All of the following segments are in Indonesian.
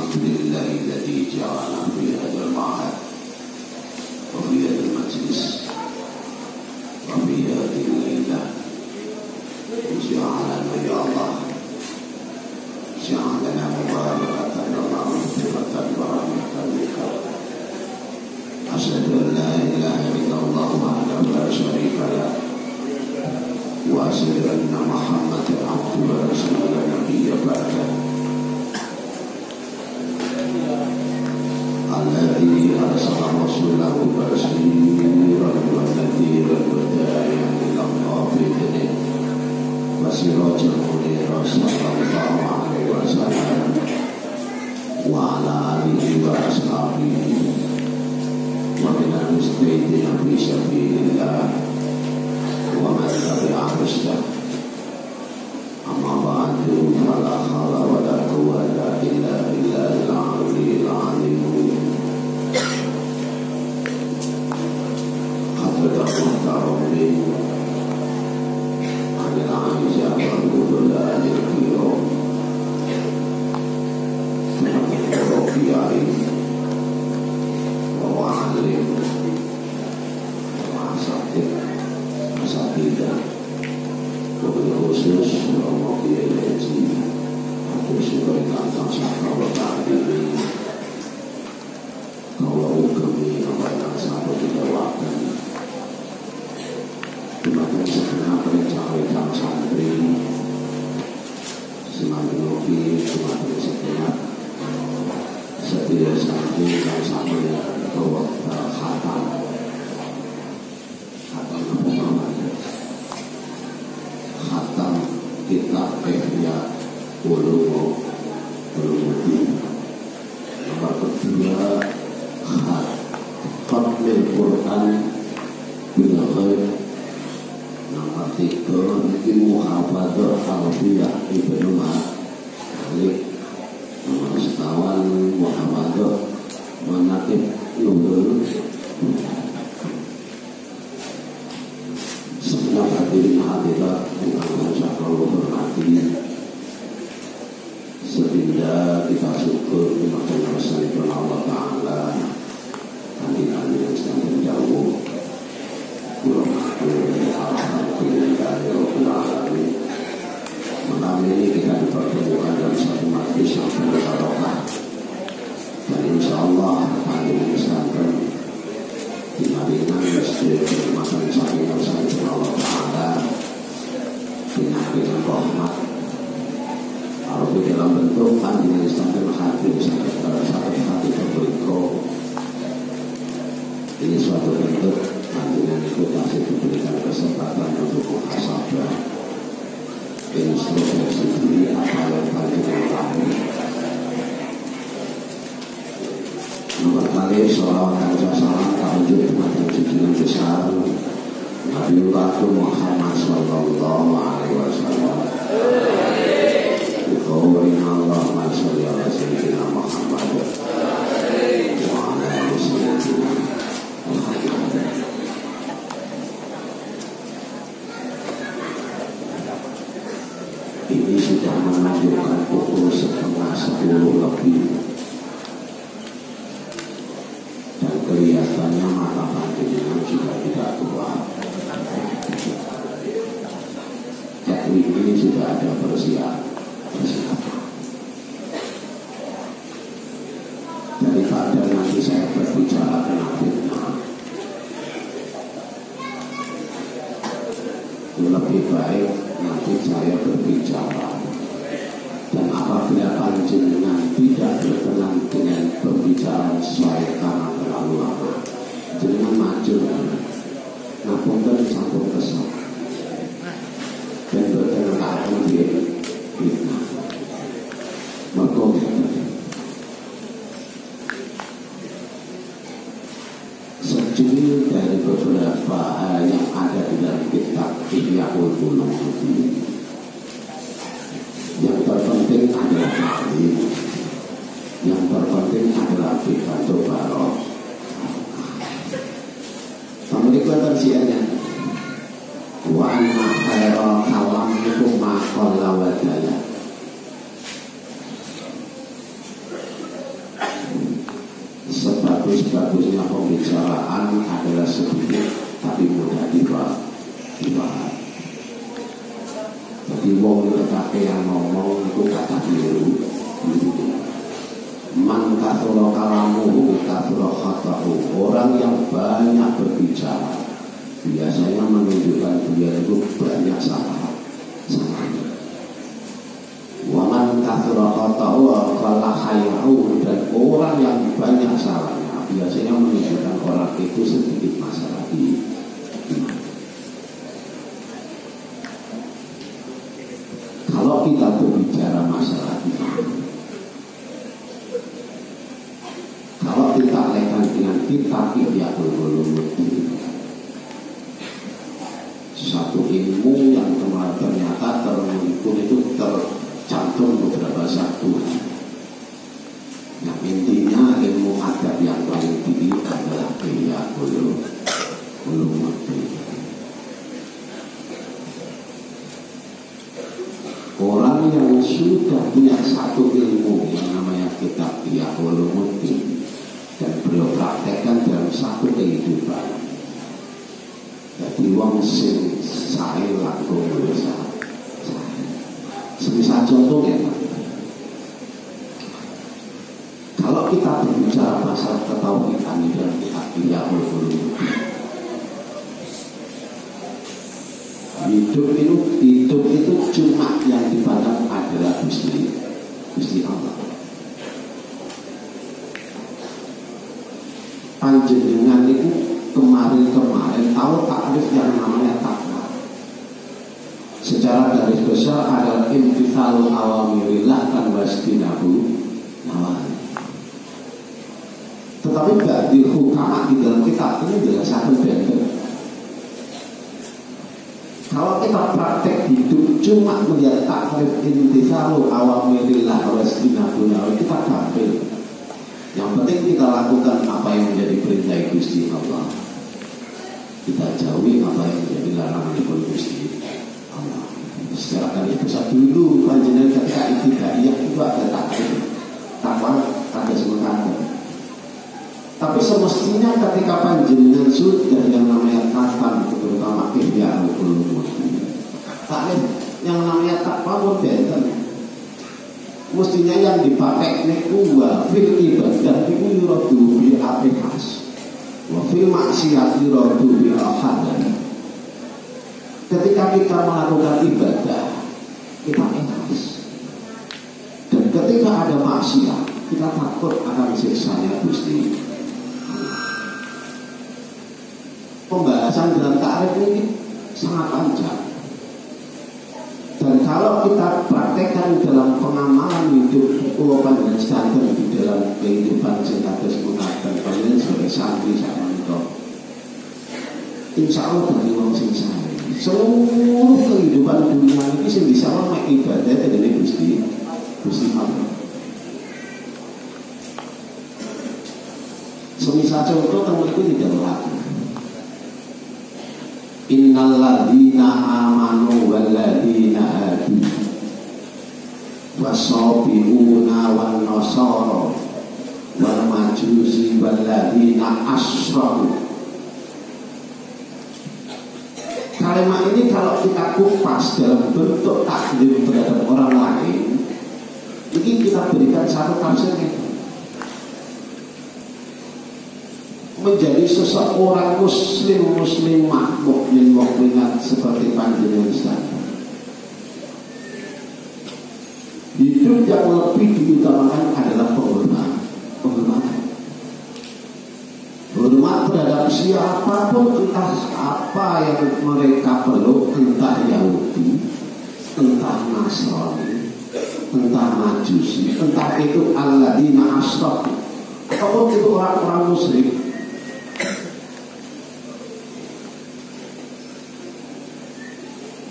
الحمد لله الذي جعلنا في هذا المعهد وفي هذا المجلس وفي هذه الليلة جعلنا يا الله جعلنا مباركة لنا مغفرة برحمة بك أشهد أن لا إله إلا الله وحده لا شريك له وأشهد أن محمدا عبده ورسوله لا نبي بعده الذي أرسل رسوله بشيرا ونذيرا وداعيا إلى الله بإذنه وسراجا منيرا صلى الله عليه وسلم وعلى آله وأصحابه ومن المجتهدين في سبيل الله ومن تبع رشده أما بعد فلا حول ولا قوة إلا بالله العلي العظيم حضرة المحترمين عن العائشة والبلاد الكرام ربيعي ومعلم وأساتذة وبالخصوص رمضي التي aku sebagai kantong sahabat tadi kalau kami memandang sahabat kita waktu dimakan segenap rencana santri semakin lebih semakin segenap setiap santri dan santri bahwa khatam khatam kitab Ihya Ulumuddin. Nomor kedua khatmil Quran bil ghaib. Nomor tiga muhafadzah Alfiyah Ibnu Malik. Nomor sekawan muhafadzah Manaqib Nurul. Segenap hadirin hadirat yang Allah hormati, sehingga kita syukur kepada Allah Ta'ala kami yang sedang menjauh Alhamdulillahirrahmanirrahim. Malam ini kita dipertemukan dalam satu majlis yang berbarokah dan insyaAllah hadirin sekalian di Madinah Masjid Makan Saking Allah Ta'ala dengan rahmat kalau di dalam bentuk pandangan Islam hadir sampai hati berikut. Ini suatu bentuk pandangan itu masih diberikan kesempatan untuk muhasabah introspeksi diri apa yang pandangan kami. Nomor kali sholawat dan salam tahajud kepada junjungan besar Nabiullah Muhammad sallallahu alaihi wasallam. Biqaulina Allahumma sholli ala sayyidina Muhammad wa ala ali sayyidina Muhammad. Ini sudah menunjukkan pukul 11:30 lebih. Kelihatannya mata panjenengan juga tidak tua. Jadi ini sudah ada persiapan. Daripada nanti saya berbicara tentang fitnah, lebih baik nanti saya berbicara. Dan apabila panjenengan tidak berkenan dengan pembicaraan sesuai karena terlalu lama, jenengan maju, ngapunten campur kesal, dan berkenaan diri fitnah. Maka sejumlah dari beberapa hal yang ada di dalam kitab Ihya Ulumuddin, yang terpenting adalah taklim, yang terpenting adalah ibadah barok. Kamu kelihatan sianya. Wa anna khairal kalam itu maqalla wa jala. sebagus-bagusnya pembicaraan adalah sedikit tapi mudah dibahas. Jadi wong itu kakek yang ngomong itu kata biru. Man kathura kalamuhu kathura khata'u. Orang yang banyak berbicara biasanya menunjukkan dia itu banyak salah. Wa man kathura khata'u qalla khayru. Dan orang yang banyak salahnya biasanya menunjukkan orang itu sedikit masalah di. Kalau kita berbicara masalah iman, kalau kita lekan dengan kitab Ihya'ul Ulumuddin, satu ilmu yang ternyata itu tercantum beberapa satuan. Nah, intinya ilmu adab yang paling tinggi adalah Ihya'ul Ulumuddin. Orang yang sudah punya satu ilmu yang namanya kitab Ihya'ul Ulumuddin dan beliau praktekkan dalam satu kehidupan, jadi wong sing sae laku dosa. Semisal contohnya, kalau kita berbicara masalah ketauhidan di dalam kitab Ihya'ul Ulumuddin, hidup itu cuma yang dipandang adalah Gusti Allah. Panjenengan itu kemarin tahu takrif yang namanya takwa. Secara garis besar adalah imtithalul awamirillah kan wasdinahu nawahi. Tetapi bagi hukama di dalam kitab ini jelaskan beda. Kalau kita praktek hidup cuma melihat takrif imtithalul awamirillah wasdinahu nawahi, kita gampil. Yang penting kita lakukan apa yang menjadi perintah Gusti Allah. Kita jauhi apa yang menjadi larangan Gusti Allah. Secara garis besar dulu panjenengan ketika itu ada takwa ada sementara. Tapi semestinya ketika panjenengan sudah yang namanya takwa, terutama Ihya'ul Ulumuddin, yang namanya takwa pun benten. Mestinya yang dipakai niku wa fil ibadah iku yuradu bi apikas wa fil maksiat yuradu bi hadan. Ketika kita melakukan ibadah kita ikhlas, dan ketika ada maksiat kita takut akan siksanya Gusti. Pembahasan dalam takrif ini sangat panjang. Dan kalau kita praktekkan dalam pengamalan hidup pulau panjenengan standar di dalam kehidupan singkatus munafik panjenengan sebagai santri sama itu, insya Allah dari wong sing sae seluruh kehidupan dunia ini sing bisa mek ibadah dari Gusti Allah. Semisal contoh teman itu tidak berlaku. Innal ladzina amanu wal ladzina hadu wasabiuna wan nasara wal majusi wal ladzina asyraku. Kalimat ini kalau kita kupas dalam bentuk takdim terhadap orang lain, ini kita berikan satu tafsirnya. Menjadi seseorang muslimah mukminat seperti panjenengan standar, hidup yang lebih diutamakan adalah hormat terhadap siapapun, entah apa yang mereka peluk, entah Yahudi, entah Nasrani, entah Majusi, entah itu alladzina asyraku, ataupun itu orang-orang musyrik.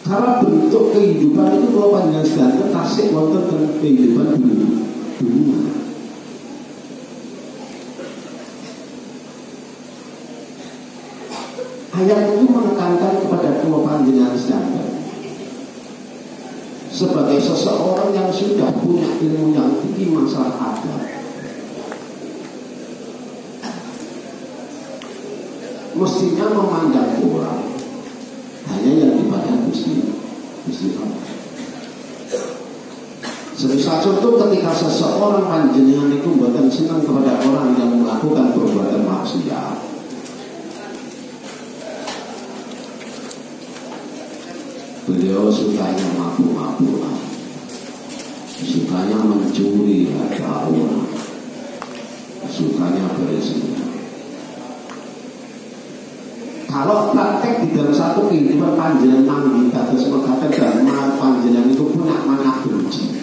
Karena bentuk kehidupan itu kalau panjenengan sedaya tasik wonten dengan kehidupan dunia. Ayat itu menekankan kepada dua panjenengan sedaya sebagai seseorang yang sudah punya ilmu yang tinggi masalah adab. mestinya memandang orang hanya yang dipandang Gusti Allah. Semisal contoh ketika seseorang panjenengan itu bukan senang kepada orang yang melakukan perbuatan maksiat, beliau sukanya mabuk-mabukan, sukanya mencuri harta orang, sukanya berzina. Kalau praktek di dalam satu kehidupan panjenengan kados mekaten dan panjenengan itu punya manah benci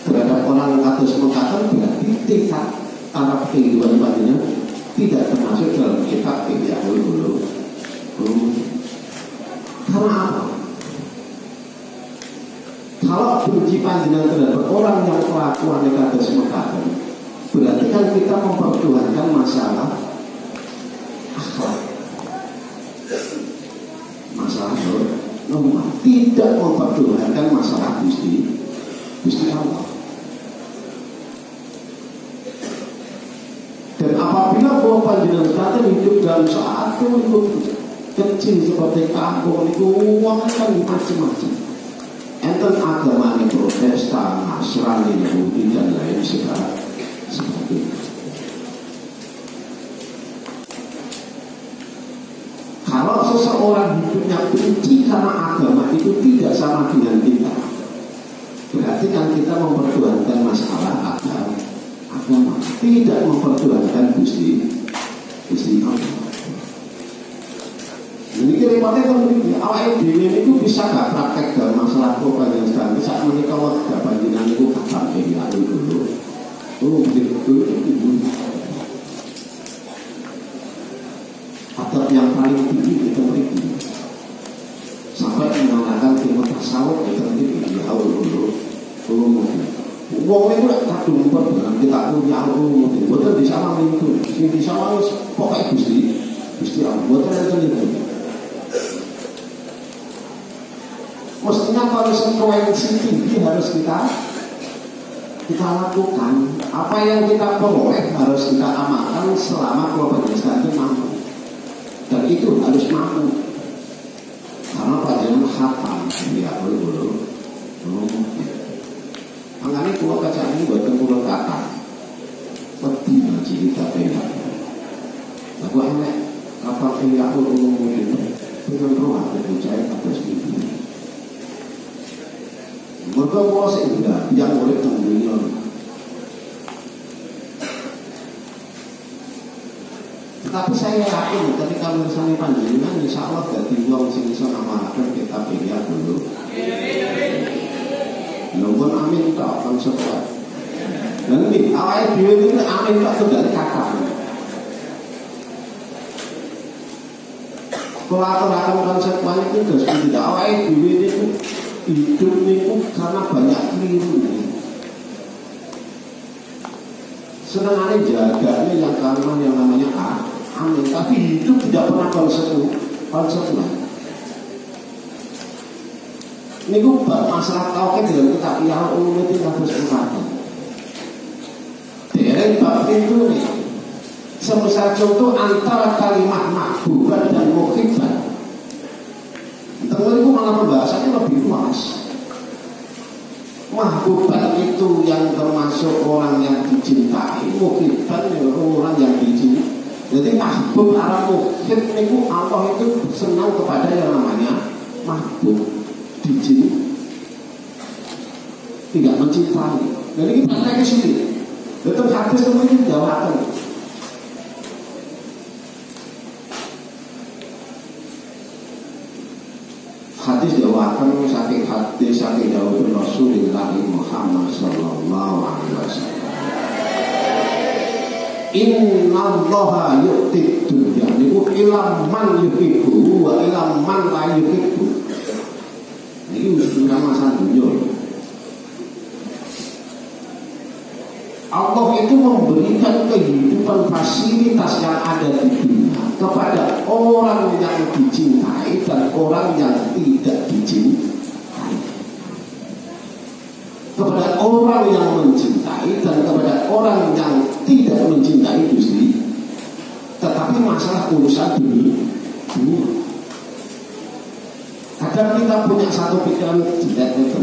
terhadap orang kados mekaten, berarti tingkat taraf kehidupan panjenengan tidak termasuk dalam kitab Ihya'ul Ulumuddin. Karena apa? Kalau benci panjenengan terhadap orang yang kelakuan kados mekaten, berarti kan kita memperjuangkan masalah akhlak, masalah norma, tidak memperjuangkan masalah Gusti Allah. Dan apabila bahwa panjenengan kata hidup dalam saat itu kecil seperti kampung itu, uang kan macam-macam. Enten agama ini Protestan, Nasrani, Yahudi dan lain sebagainya. Kalau seseorang hidupnya benci karena agama itu tidak sama dengan kita, berarti kan kita memperjuangkan masalah agama, tidak memperjuangkan Gusti Allah. Ini repotnya kan begini, awal ini itu bisa gak praktek dalam masalah yang sekarang. Saat menikah waktu panjenengan itu kakak Ihya'ul Ulumuddin dulu. Adab yang paling tinggi itu begini, sampai menggunakan ilmu tasawuf itu nanti Ihya'ul Ulumuddin. Wong itu tak dumper dengan kita punya Ulumuddin, betul bisa itu, bisa pokoknya Gusti Allah, betul itu. Mestinya konsekuensi tinggi harus kita lakukan. Apa yang kita peroleh harus kita amalkan selama kewajiban itu mampu. Dan itu harus mampu. Karena panjenengan hafal ya dulu. Makanya kalau kaca ini buat kekuatan kata. Peti ngaji kita pegang. Lagu enak apa Ihya'ul Ulumuddin dengan roh ada percaya atas itu. Mereka mau sehingga yang oleh dunia. Tetapi saya yakin ketika misalnya panjenengan insya Allah dari uang sini sama akan kita pilih dulu. Namun amin tak akan sesuai. Dan ini awal dia itu amin tak sudah kata. Kalau akan konsekuensi itu sudah tidak awal dia itu. Hidup itu karena banyak keliru. Senang jaganya yang karena yang namanya amin, tapi hidup tidak pernah konsekuen. Ini gue masalah tauhid dalam kitab Ihya'ul Ulumuddin harus berkata. Dari bab itu nih, semisal contoh antara kalimat mahbuban dan muhibban. Teman itu malah pembahasannya lebih luas. Mahbuban itu yang termasuk orang yang dicintai, muhibban orang yang dicintai. Jadi mahbub arah muhib itu Allah itu senang kepada yang namanya mahbub, dicintai, tidak mencintai. Jadi kita pakai ke sini. Betul hadis kemudian jawaban. Hadis jawaban saking hadis saking jawaban Rasulullah Muhammad sallallahu alaihi wasallam. Inna Allaha yu'ti dunya niku ila man yuhibbu wa ila man la yuhibbu. Ini sudah masa dunia. Allah itu memberikan kehidupan fasilitas yang ada di dunia kepada orang yang dicintai dan orang yang tidak dicintai, kepada orang yang mencintai dan kepada orang yang tidak mencintai Gusti. Tetapi tapi masalah urusan dunia. Kadang kita punya satu pikiran jelek itu.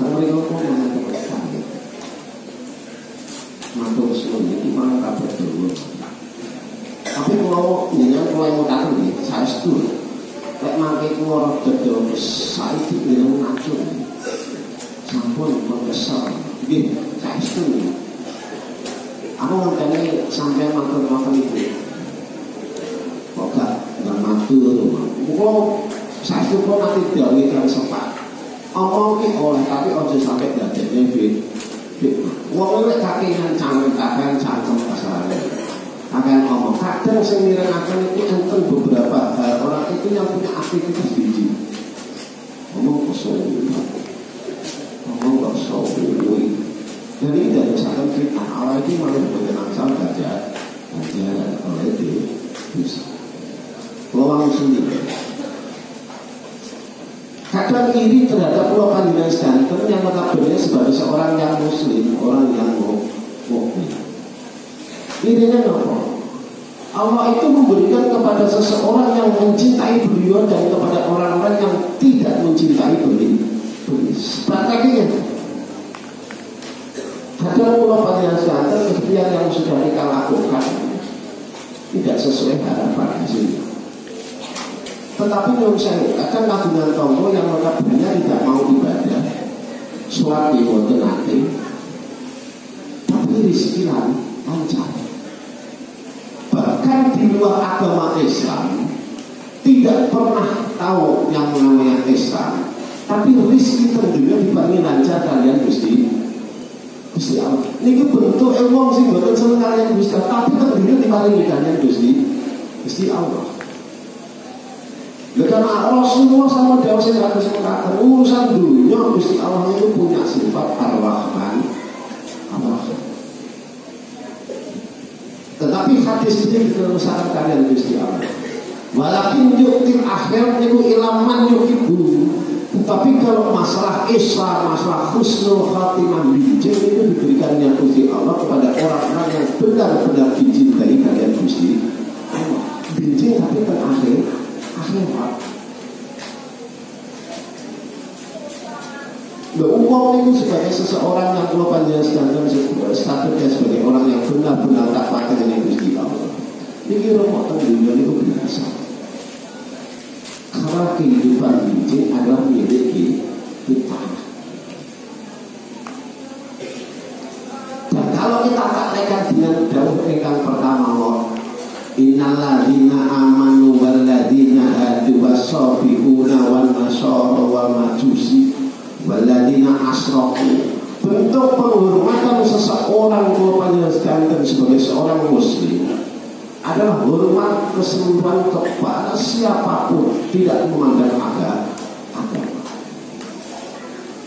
Mereka pun mengatakan, matur suwun iki malah kabeh dulu. Tapi kalau nyenyak mulai mutakan nih, saya setuju. Lek mangke kula dodo saiki bilang ngacur. Sampun kesal. Nggih, saya setuju. Aku ngenteni sampeyan matur-matur itu. Kok gak matur. Kula saya setuju nanti dawuh kang sempat. Omong ki oleh tapi aja sampai dadekne fitnah. Wong lek kakehan cangkem kasarane. Akan ngomong kadang sing mirengaken iki enten beberapa orang itu yang punya aktivitas biji. Ngomong kosong. Jadi dari misalkan fitnah awal itu malah berkenaan sama gajah oleh itu bisa. Peluang sendiri. Kadang iri terhadap pulau Panjenengan sedanten yang notabene sebagai seorang yang muslim, orang yang mukmin. Irinya apa? Allah itu memberikan kepada seseorang yang mencintai beliau dan kepada orang-orang yang tidak mencintai beliau. Prakteknya kadang pulau Panjenengan sedanten ikhtiar yang sudah kita lakukan tidak sesuai harapan di sini. Tetapi menurut saya akan kagungan tonggo yang notabene tidak mau ibadah, sholat di boten hati, tapi rezeki lancar. Bahkan di luar agama Islam tidak pernah tahu yang namanya Islam, tapi rezeki tentunya diparingi lancar kalian Gusti Allah. Ini bentuk ilmu sih boten seneng kalian Gusti Allah, tapi tentunya diparingi kalian Gusti Allah. Karena Rasulullah sama Dewa Sejati mengatakan urusan dunia Gusti Allah itu punya sifat Ar-Rahman. Tetapi hadis ini diteruskan kalian Gusti Allah. Walakin yuktil akhir itu ilaman yukibu. Tetapi kalau masalah Islam, masalah husnul khatimah bijin itu diberikannya Gusti Allah kepada orang-orang yang benar-benar dicintai kalian Gusti Allah. Bijin tapi terakhir akhirat. Uang itu sebagai seseorang yang kalau Panjenengan sedanten statusnya sebagai orang yang benar-benar tak pakai dengan Gusti Allah. Ini rumah dunia itu biasa. Karena kehidupan ini adalah milik kita. Dan kalau kita praktekkan dengan dawuh ingkang pertama Allah, innalladzina amanu walladzina hadu wasabiquna wan nasara wal majusi walladzina asrafu. Bentuk penghormatan seseorang kalau Panjenengan sedanten sebagai seorang muslim adalah hormat keseluruhan kepada siapapun, tidak memandang agama.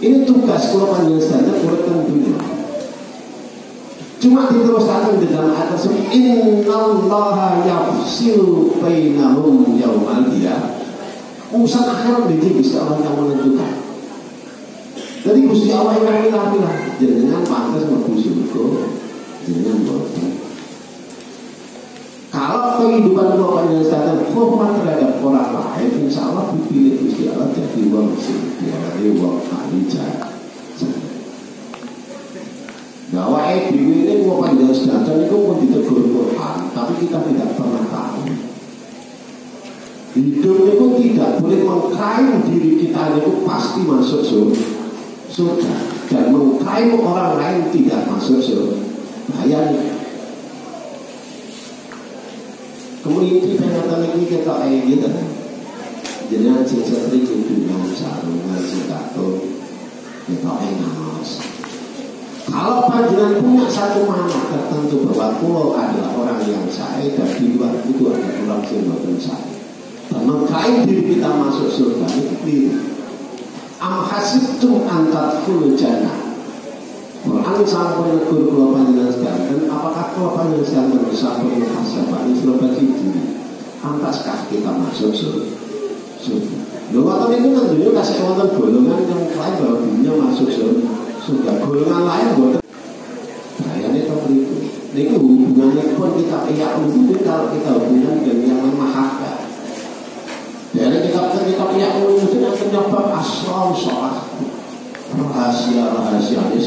Ini tugas kalau Panjenengan sedanten urip dunia. Cuma diteruskan di dalam ayat tersebut, innallaha yafsilu bainahum yaumal qiyamah. Urusan akhirat ini Gusti Allah yang menentukan. Jadi Gusti Allah yang milah-milah jenengan pantas mlebu surga, jenengan boten. Kalau kehidupan kula Panjenengan sedanten hormat terhadap orang lain, insya Allah dipilih Gusti Allah jadi wong sing diarani wong alijah. Bahwa dhewe ini mau Panjenengan sedanten itu pun ditegur Quran, tapi kita tidak pernah tahu. Hidup itu tidak boleh mengklaim diri kita itu pasti masuk surga dan mengklaim orang lain tidak masuk surga. Bahaya. Kemudian peringatan ini kita gitu. Jangan sering dunia sarungan sikato kita ngaos. Kalau Panjenengan punya satu makna tertentu bahwa pulau adalah orang yang saya dan di luar itu ada orang yang boten saya, dan mengklaim diri kita masuk surga itu keliru. Am hasibtum an tadkhulul jannah. Quran sampun negur kula Panjenengan sedanten, apakah kula Panjenengan sedanten sampun muhasabah introspeksi diri? Pantaskah kita masuk surga? Lho ngoten niku nang dunya kasih wonten golongan yang klaim bahwa dunia masuk surga. Golongan lain boten. Bayane to mriku. Itu hubungannya pun kita itu kalau kita hubungan dengan yang memahami. Dari kitab-kitab yang itu yang penyebab asal sholat, rahasia-rahasianya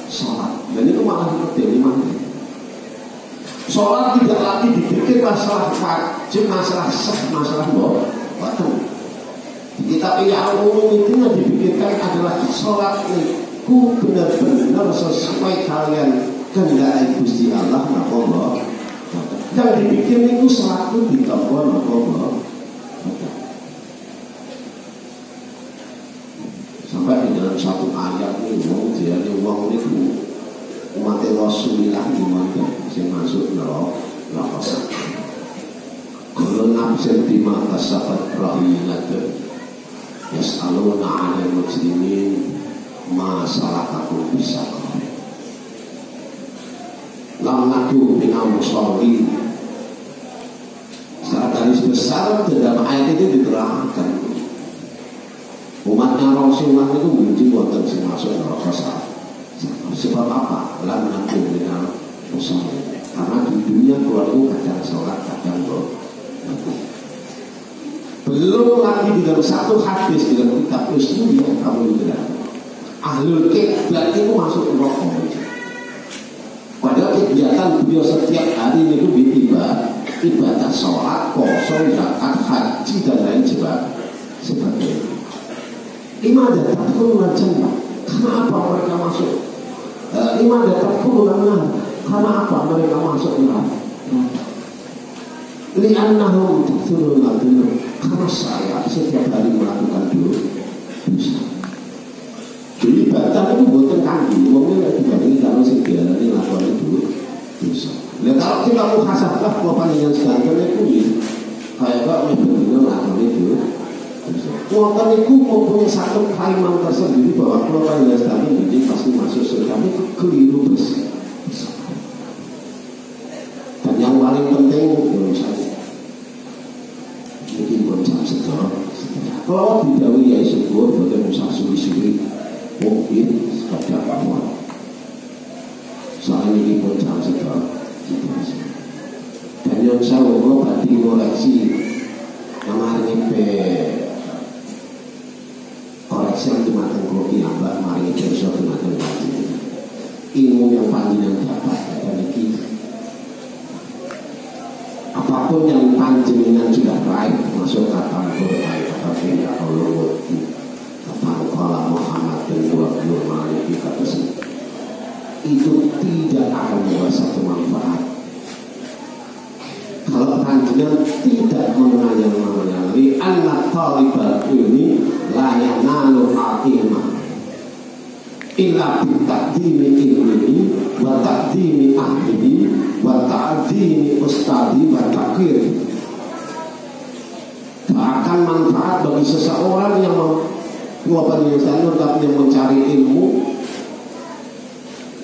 sholat. Dan itu malah seperti ini. Sholat tidak lagi dipikir masalah wajib, masalah sah, masalah waktu. Di kitab yang itu yang dipikirkan adalah sholat itu benar-benar sesuai kalian kehendak Gusti Allah, Allah. Yang dipikir itu sholat itu ditambah Allah. Sampai di dalam satu ayat ini wong itu umat Rasulullah gimana yang masuk neraka kalau nafsin bima kasabat rahilat yas'aluna 'anil mujrimin ma salakakum bisa lam nadu bina musallin. Secara garis besar dalam ayat itu diterangkan umatnya Rasulullah itu benci wonten sing masuk neraka. Sebab apa? Lam nadu bina musallin. Karena di dunia keluarga kadang sholat, kadang belum lagi di dalam satu hadis di dalam kitab Usul yang kamu dengar ahlul kiblat itu masuk neraka. Padahal kegiatan beliau setiap hari itu ibadah sholat, puasa, zakat, haji dan lain sebagainya. Ibadah takut jannah. Karena apa mereka masuk? Ibadah takut karena apa mereka masuk neraka? Li'annahum takfuruna dzunub. Karena saya setiap hari melakukan dosa. Jadi ibadah itu buatan kaki, wongnya tidak dibandingin kalau sejarahnya lakukan itu dosa. Nah kalau kita mau hasablah kepanjangan sekarang itu kayak kok benar-benar lakukan itu dosa. Wongkan itu mempunyai satu kalimat tersendiri bahwa kepanjangan sekarang ini pasti masuk surga, itu keliru besar. Dan yang paling penting menurut saya mungkin jam sekarang. Kalau tidak ya syukur, bukan usah suwi-suwi. Mungkin sekadar awal. Soalnya ini pun jam sekarang. Dan yang saya mau berarti koreksi yang hari ini koreksi yang dimakan kopi mbak mari kerja dimakan kopi. Ilmu yang panjang dapat dan ini apapun yang panjenengan sudah raih masuk kata Quran kata ya Allah kata kala Muhammad dan dua maliki kata itu tidak akan membawa satu manfaat kalau panjenengan tidak mengenal yang namanya li anna talibal ilmi la yanalu ilma illa bitaqdimi ilmihi wa taqdimi ahlihi wa ta'dimi ustadi wa takir. Tak akan manfaat bagi seseorang yang yang mencari ilmu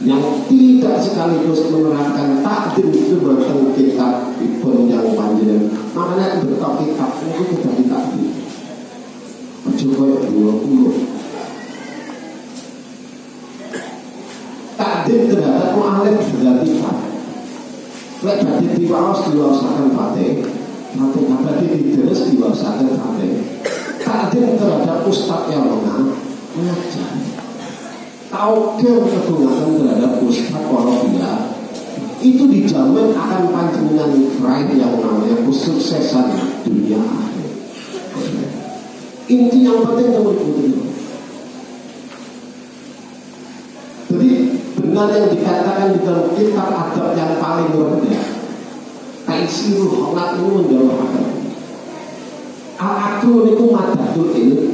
yang tidak sekaligus menerangkan takdim sebagai kitab pun yang panjang. Makanya bertak kitab itu sudah ditakdim. Coba 20 takdim terhadap mu'alif berarti lek berarti diwawas diwawasakan fatih berarti diterus diwawasakan fatih. Takdim terhadap ustadz yang mengajar taukir kegunaan terhadap ustadz walaupun itu dijamin akan panjenengan raih yang namanya kesuksesan dunia akhir. Inti yang penting teman-teman. Jadi benar yang dikatakan di dalam kitab adab yang paling rendah taisirul kholat itu menjawabkan al-aklu itu madatul ilmu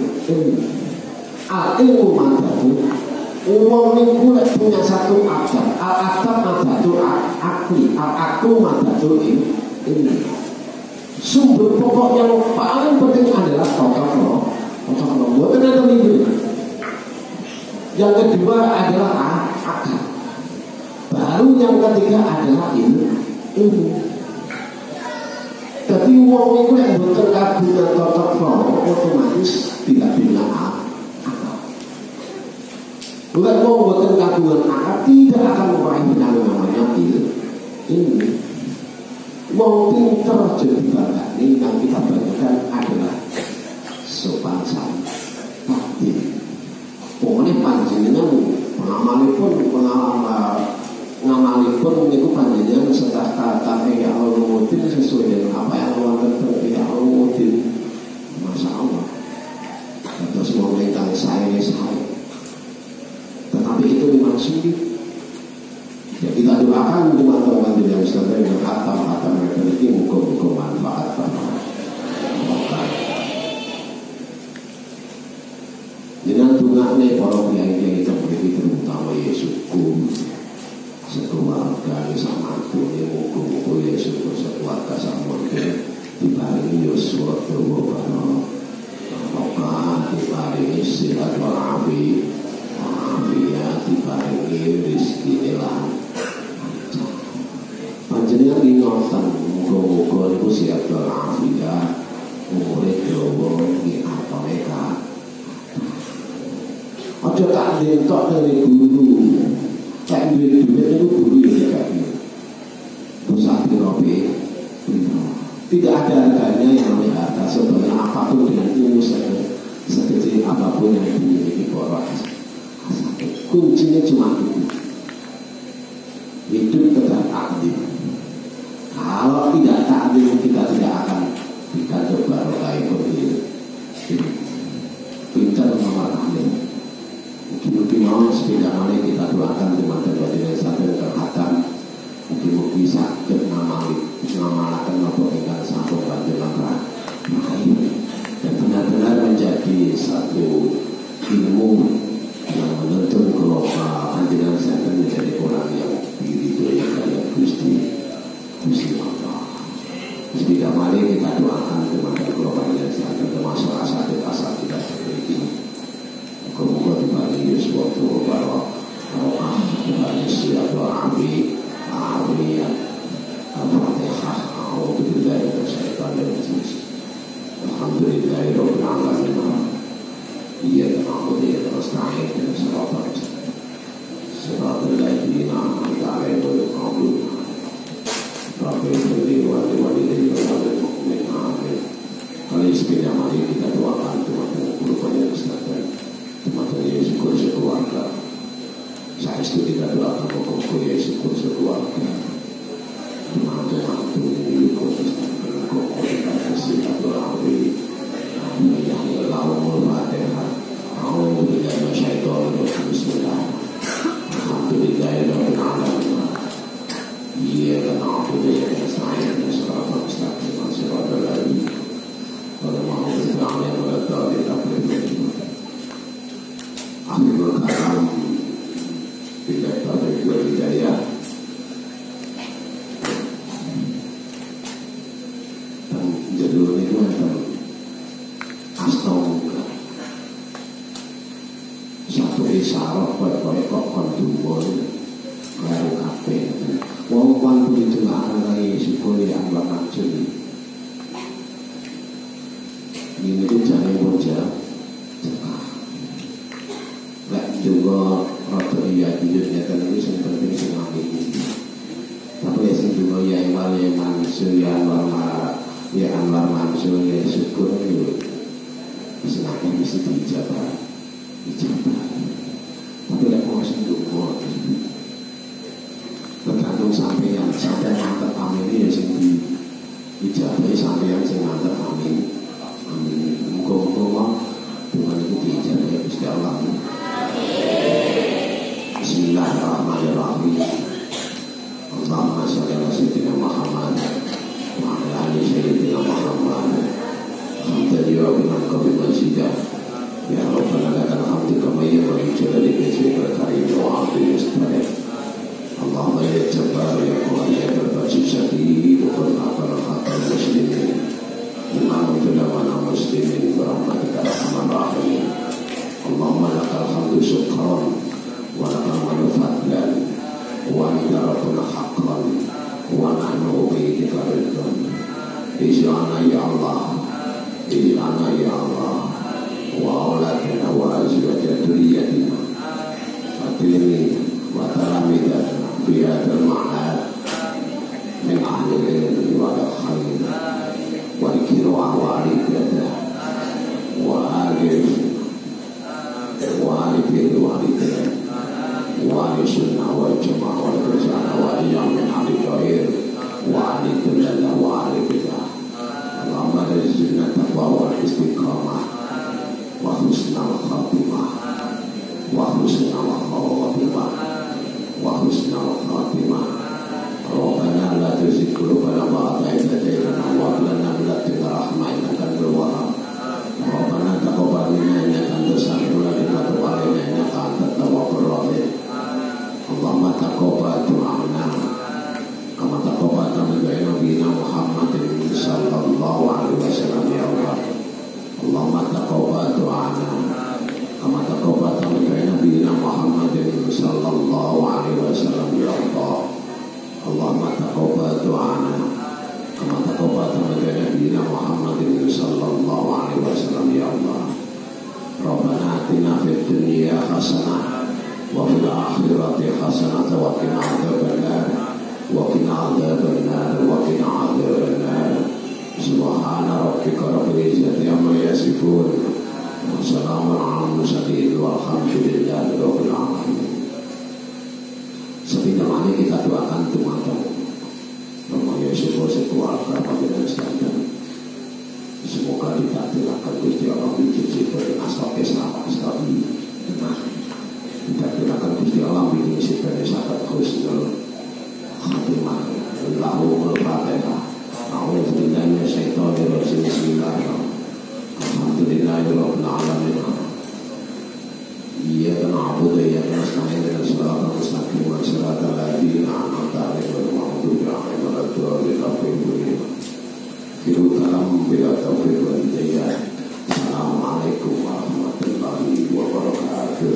al-ilmu madatul umum itu punya satu adab al-adab madatul akli al-aklu madatul ilmu sumber pokok yang paling penting adalah tokak bukan ada minggu. Yang kedua adalah akal. Baru yang ketiga adalah ilmu. Tapi uang itu yang berterkagunan totok otomatis tidak punya akal. Bukan mau buatkan kagungan akal, tidak akan meraih yang namanya ini. Mau pinter jadi bangga ini yang kita banggakan adalah sopan santun. Pokoknya panjenengan pengamalipun itu panjenengan setelah kata ya Allah sesuai dengan apa yang Allah katakan ya Allah Masya Allah. Terus mau mengingat saya. Tetapi itu memang sulit. Ya kita doakan teman-teman yang sedang dengan kata mereka ini muka-muka manfaat dengan tungaknya para kiai kita beri terutama Yesusku sekeluarga sama aku ini muka-muka Yesusku sekeluarga sama aku dibaringi Yosua Tuhan dibaringi sihat walafiat dibaringi rizki elang panjenengan ingotan muka-muka itu sihat walafiat umurnya jawa di apa mereka aja tak dentok dari guru tak duit itu guru ya kayak pusat Robi tidak ada harganya yang namanya harga sebenarnya apapun dengan ilmu sekecil apapun yang dimiliki orang kuncinya cuma itu hidup tegak takdir. Kalau tidak takdir kita tidak akan kita coba rokai berdiri pintar memarahnya mungkin mau sepeda malih kita doakan teman-teman dari sampai terhatam mungkin bisa ngamalakan nopo dengan satu panjenengan dan benar-benar menjadi satu ilmu yang menuntun kalau panjenengan saya menjadi orang yang diridhoi oleh Gusti Allah. Sepeda malih kita doakan teman-teman kalau panjenengan saya termasuk asal kita seperti ini. Semoga dibalik Yesus waktu bahwa dibalik siapa amin. Al-Fatihah. A'udzubillahi minasyaitonir rajim. Alhamdulillahirabbil alamin. Iyyaka na'budu wa iyyaka nasta'in. Shiratal ladzina an'amta 'alaihim ghairil maghdubi 'alaihim waladdallin. Kali sepeda mari kita doakan teman-teman yang bersabar. Teman-teman yang syukur sekeluarga. Saya sudah doakan pokok yang syukur sekeluarga. Teman-teman ini khusus kok kita kasih doa yang lalu Al-Fatihah. A'udzubillahi minasyaitonir rajim. Bismillah. Alhamdulillahirabbil alamin. Iyyaka na'budu wa iyyaka nasta'in. Shiratal mustaqim. Shiratal ladzina an'amta 'alaihim ghairil maghdubi 'alaihim. Akhirul kalam bila taufik wal hidayah. Dan judul itu adalah Astaga. Satu isyarat kaya kok konduwon karo kabeh. Wong kan dijenengaken kaya syukur yang bakal jadi. Ini itu jane bocah. Juga rata iya hidupnya kan itu yang penting selalu ini. Tapi ya sih juga ya Iwal ya Mansur ya Anwar Mansur ya syukur itu senangnya mesti dijabah. Tapi tidak mau sendiri tergantung sampai mantap amin ya sih dijabah sampai yang sing mantap amin muka-muka Tuhan itu dijabah ya Gusti Allah. Bismillahirrahmanirrahim. Allahumma shalli ala sayyidina Muhammad wa ala ali sayyidina Muhammad. Alhamdulillah biman qabil masjidah. Ya Rabbana lakal hamdu kama yanbaghi li jalali wajhika al-karim wa 'azimi ismika. Allahumma ya Jabbar ya Qahhar ya Al-Aziz Syadid wa qul aqala haqqal muslimin. Imam ulama muslimin bi rahmatika arhamar rahimin. Allahumma lakal hamdu syukran wa lakal hamdu fadlan wa anta rabbuna haqqan wa nahnu bi'idika ridwan. Ij'alna ya Allah, ij'alna ya Allah wa auladana wa azwajana dhurriyyatina المحفلين وتلامذة في هذا المعهد من أهل العلم والخير والكرام والعبادة وآل بر والدين وآل السنة والجماعة والرجال وأيام من أهل الخير وآل الضلال وآل البدع اللهم ارزقنا التقوى والاستقامة وحسن الخاتمة وحسن الخاتمة وحسن الخاتمة ربنا لا تزغ قلوبنا بعد إذ هديتنا وهب لنا من لدنك رحمة إنك أنت الوهاب ربنا تقبل منا إنك أنت السميع العليم وتب علينا إنك أنت التواب الرحيم اللهم تقبل دعاءنا كما تقبلت من نبينا محمد صلى الله عليه وسلم يا الله اللهم تقبل دعاءنا كما تقبلت من نبينا محمد صلى الله عليه وسلم يا الله اللهم تقبل دعاءنا كما تقبلت من نبينا محمد صلى الله عليه وسلم يا الله ربنا آتنا في الدنيا حسنة وفي الآخرة حسنة وقنا عذاب النار وقنا عذاب النار وقنا عذاب النار سبحان ربك رب العزة عما يصفون وسلام على المرسلين والحمد لله رب العالمين. Sebagaimana kita doakan Tuhan Romo Yesus keluarga pimpinan sekalian, semoga ditakdirkan Gusti Allah dicuci dari asal kesalahan sekali. Ditakdirkan Gusti Allah diisi dari sahabat husnul khatimah. Allahumma al-Fatihah. A'udzu billahi minasyaitonir rajim. Bismillahirrahmanirrahim. Alhamdulillahirabbil alamin. Iyyaka na'budu wa iyyaka nasta'in ihdinas siratal mustaqim siratal ladzina an'amta 'alaihim ghairil maghdubi 'alaihim waladdallin amin. Firul kalam bila taufiq wal hidayah. Assalamualaikum warahmatullahi wabarakatuh.